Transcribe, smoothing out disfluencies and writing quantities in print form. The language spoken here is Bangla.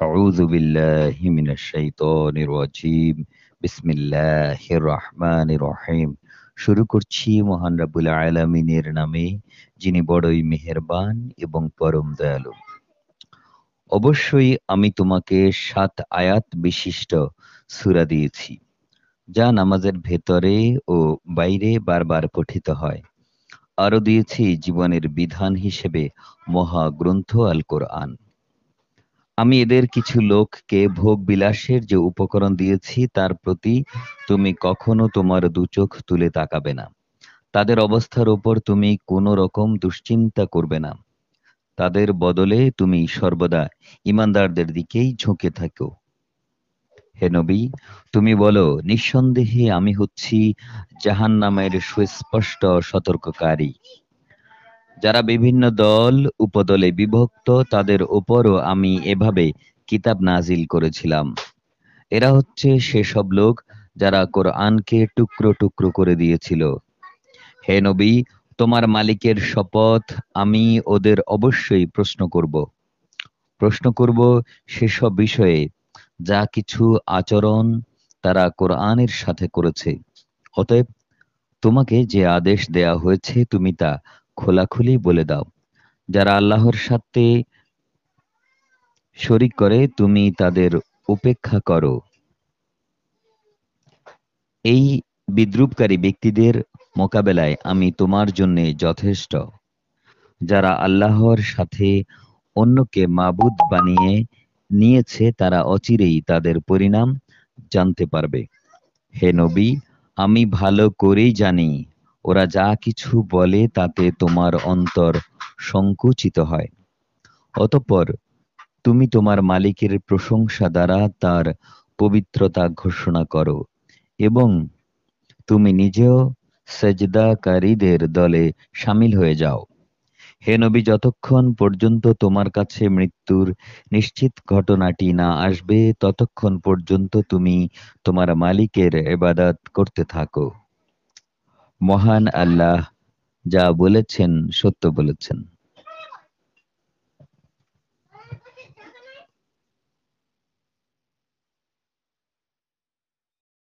أعوذ بالله من الشيطان الرجيم بسم الله الرحمن الرحيم। শুরু করছি মহান রাব্বুল আলামিনের নামে, যিনি বড়ই মেহেরবান এবং পরম দয়ালু। অবশ্যই আমি তোমাকে ৭ আয়াত বিশিষ্ট সূরা দিয়েছি, যা নামাজের ভেতরে ও বাইরে বারবার পঠিত হয়। আরো দিয়েছি জীবনের বিধান হিসেবে মহাগ্রন্থ আল কোরআন। আমি এদের কিছু লোককে ভোগ বিলাসের যে উপকরণ দিয়েছি তার প্রতি তুমি কখনো তোমার দুচোখ তুলে তাকাবে না। তাদের অবস্থার উপর তুমি কোনো রকম দুশ্চিন্তা করবে না। তাদের বদলে তুমি সর্বদা ইমানদারদের দিকেই ঝুঁকে থাকো। হে নবী, তুমি বলো, নিঃসন্দেহে আমি হচ্ছি জাহান্নামের সুস্পষ্ট সতর্ককারী। যারা বিভিন্ন দল উপদলে বিভক্ত, তাদের উপরও আমি এভাবে কিতাব নাজিল করেছিলাম। এরা হচ্ছে সেসব লোক যারা কোরআনকে টুকরো টুকরো করে দিয়েছিল। হে নবী, তোমার মালিকের শপথ, আমি ওদের অবশ্যই প্রশ্ন করব সেসব বিষয়ে যা কিছু আচরণ তারা কোরআনের সাথে করেছে। অতএব তোমাকে যে আদেশ দেয়া হয়েছে তুমি তা খোলাখুলি বলে দাও। যারা আল্লাহর সাথে শরিক করে তুমি তাদের উপেক্ষা করো। এই বিদ্রূপকারী ব্যক্তিদের মোকাবেলায় আমি তোমার জন্যে যথেষ্ট। যারা আল্লাহর সাথে অন্যকে মাবুদ বানিয়ে নিয়েছে তারা অচিরেই তাদের পরিণাম জানতে পারবে। হে নবী, আমি ভালো করেই জানি ওরা যা কিছু বলে তাতে তোমার অন্তর সংকুচিত হয়। অতঃপর তুমি তোমার মালিকের প্রশংসা দ্বারা তার পবিত্রতা ঘোষণা করো এবং তুমি নিজেও সেজদাকারীদের দলে শামিল হয়ে যাও। হে নবী, যতক্ষণ পর্যন্ত তোমার কাছে মৃত্যুর নিশ্চিত ঘটনাটি না আসবে ততক্ষণ পর্যন্ত তুমি তোমার মালিকের ইবাদত করতে থাকো। মহান আল্লাহ যা বলেছেন সত্য বলেছেন।